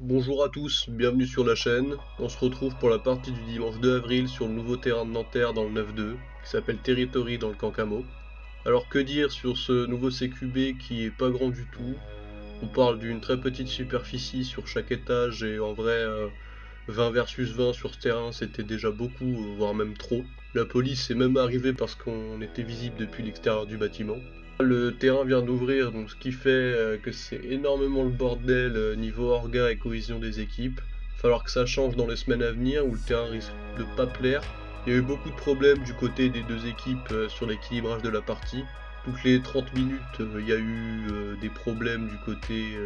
Bonjour à tous, bienvenue sur la chaîne. On se retrouve pour la partie du dimanche 2 avril sur le nouveau terrain de Nanterre dans le 9-2, qui s'appelle Territory dans le camp Camo. Alors que dire sur ce nouveau CQB qui est pas grand du tout? On parle d'une très petite superficie sur chaque étage et en vrai 20 versus 20 sur ce terrain c'était déjà beaucoup, voire même trop. La police est même arrivée parce qu'on était visible depuis l'extérieur du bâtiment. Le terrain vient d'ouvrir, donc ce qui fait que c'est énormément le bordel niveau orga et cohésion des équipes. Il va falloir que ça change dans les semaines à venir où le terrain risque de pas plaire. Il y a eu beaucoup de problèmes du côté des deux équipes sur l'équilibrage de la partie. Toutes les 30 minutes, il y a eu des problèmes du côté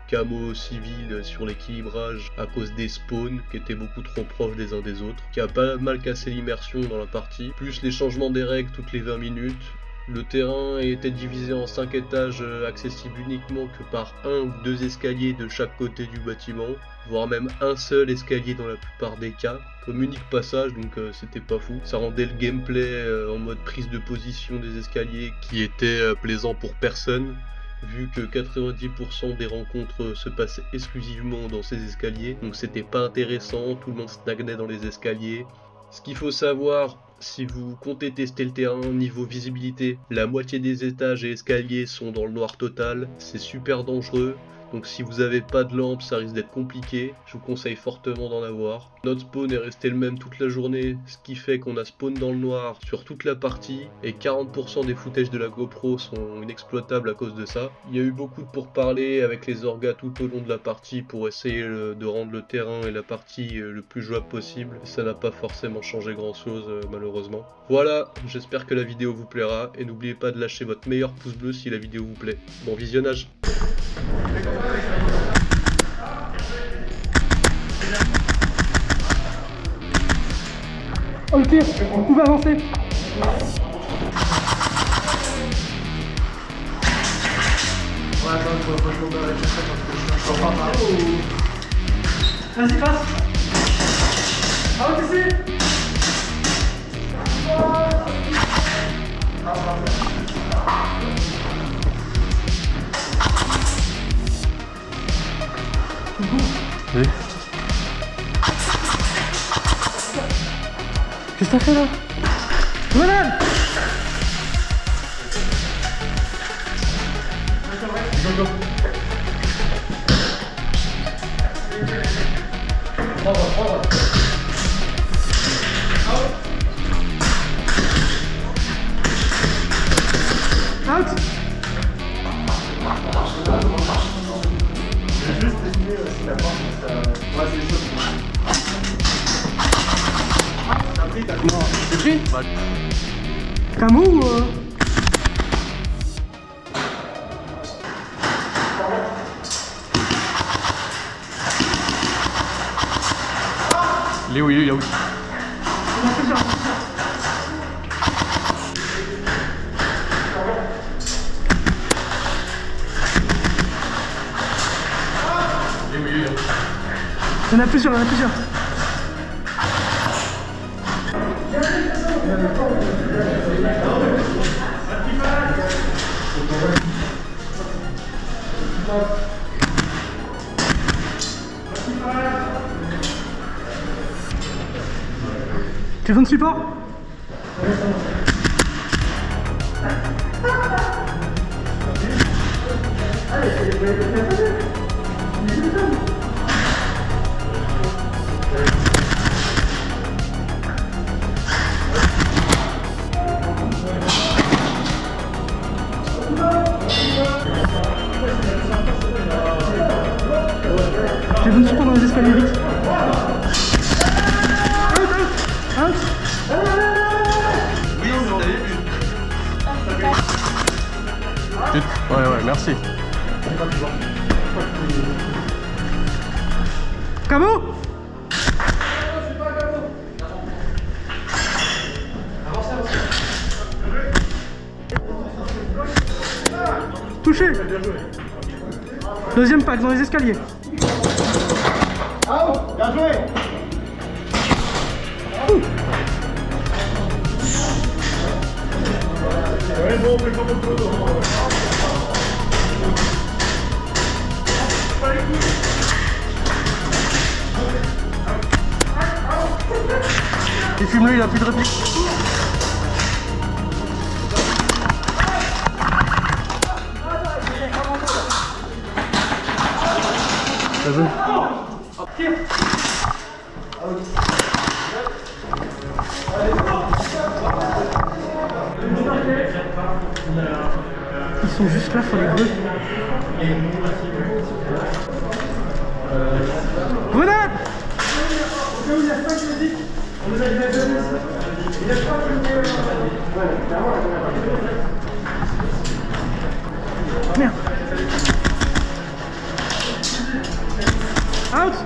Camo civil sur l'équilibrage à cause des spawns qui étaient beaucoup trop proches des uns des autres, qui a pas mal cassé l'immersion dans la partie, plus les changements des règles toutes les 20 minutes. Le terrain était divisé en 5 étages accessibles uniquement que par un ou deux escaliers de chaque côté du bâtiment, voire même un seul escalier dans la plupart des cas, comme unique passage, donc c'était pas fou. Ça rendait le gameplay en mode prise de position des escaliers qui était plaisant pour personne, vu que 90% des rencontres se passaient exclusivement dans ces escaliers, donc c'était pas intéressant, tout le monde stagnait dans les escaliers. Ce qu'il faut savoir, si vous comptez tester le terrain niveau visibilité, la moitié des étages et escaliers sont dans le noir total, c'est super dangereux. Donc si vous n'avez pas de lampe, ça risque d'être compliqué, je vous conseille fortement d'en avoir. Notre spawn est resté le même toute la journée, ce qui fait qu'on a spawn dans le noir sur toute la partie, et 40% des footages de la GoPro sont inexploitables à cause de ça. Il y a eu beaucoup de pourparlers avec les orgas tout au long de la partie pour essayer de rendre le terrain et la partie le plus jouable possible. Ça n'a pas forcément changé grand chose malheureusement. Voilà, j'espère que la vidéo vous plaira, et n'oubliez pas de lâcher votre meilleur pouce bleu si la vidéo vous plaît. Bon visionnage. Ok, on pouvait avancer. Ouais, attends, je vais tomber avec ça parce que je suis pas mal. Vas-y, passe. Ah, ok, c'est. Oui. Qu'est-ce que t'as fait là? Malade! Out! Juste essayer si la porte, ça... Ouais, c'est chaud. T'as pris, t'as pris. Non, t'as pris? Camo ou... Il est où? Il est où? Il y en a plusieurs, il y en a plusieurs. Téléphone de support? Téléphone de support dans les escaliers, vite. Out. Oui, vous avez vu. Ouais, merci. Camo? Touché. Deuxième pack dans les escaliers. Out, bien joué. Ouais, bon, on fait comme on peut. Tourne-le, il a plus de répit. Vas-y. Ils sont juste là, faut les brûler. Grenade! Merde! Out!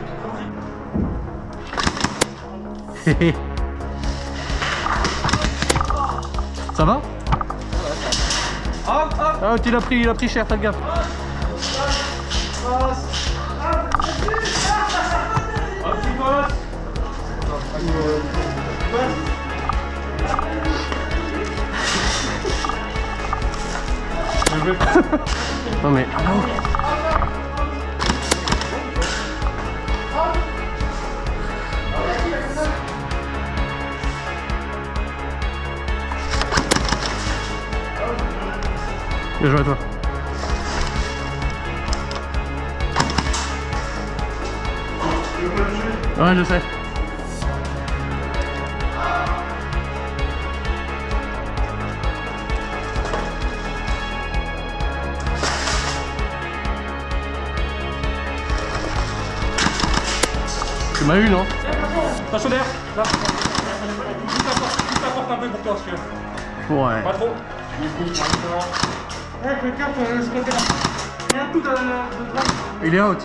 Ça va? Out, il a pris cher, fais gaffe. Non mais là-haut. Bien joué à toi. Ouais, je sais. Tu m'as eu, non? Attention derrière, là. Juste apporte un peu pour toi, si tu veux. Ouais. Pas trop. Ouais, fais gaffe, ce côté-là. Il y a un coup de droite. Il est out.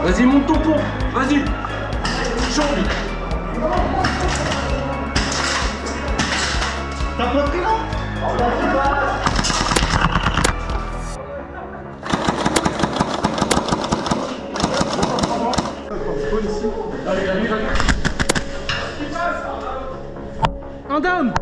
Vas-y, monte ton pont. Vas-y. Chaud. T'as pas pris là? Un down.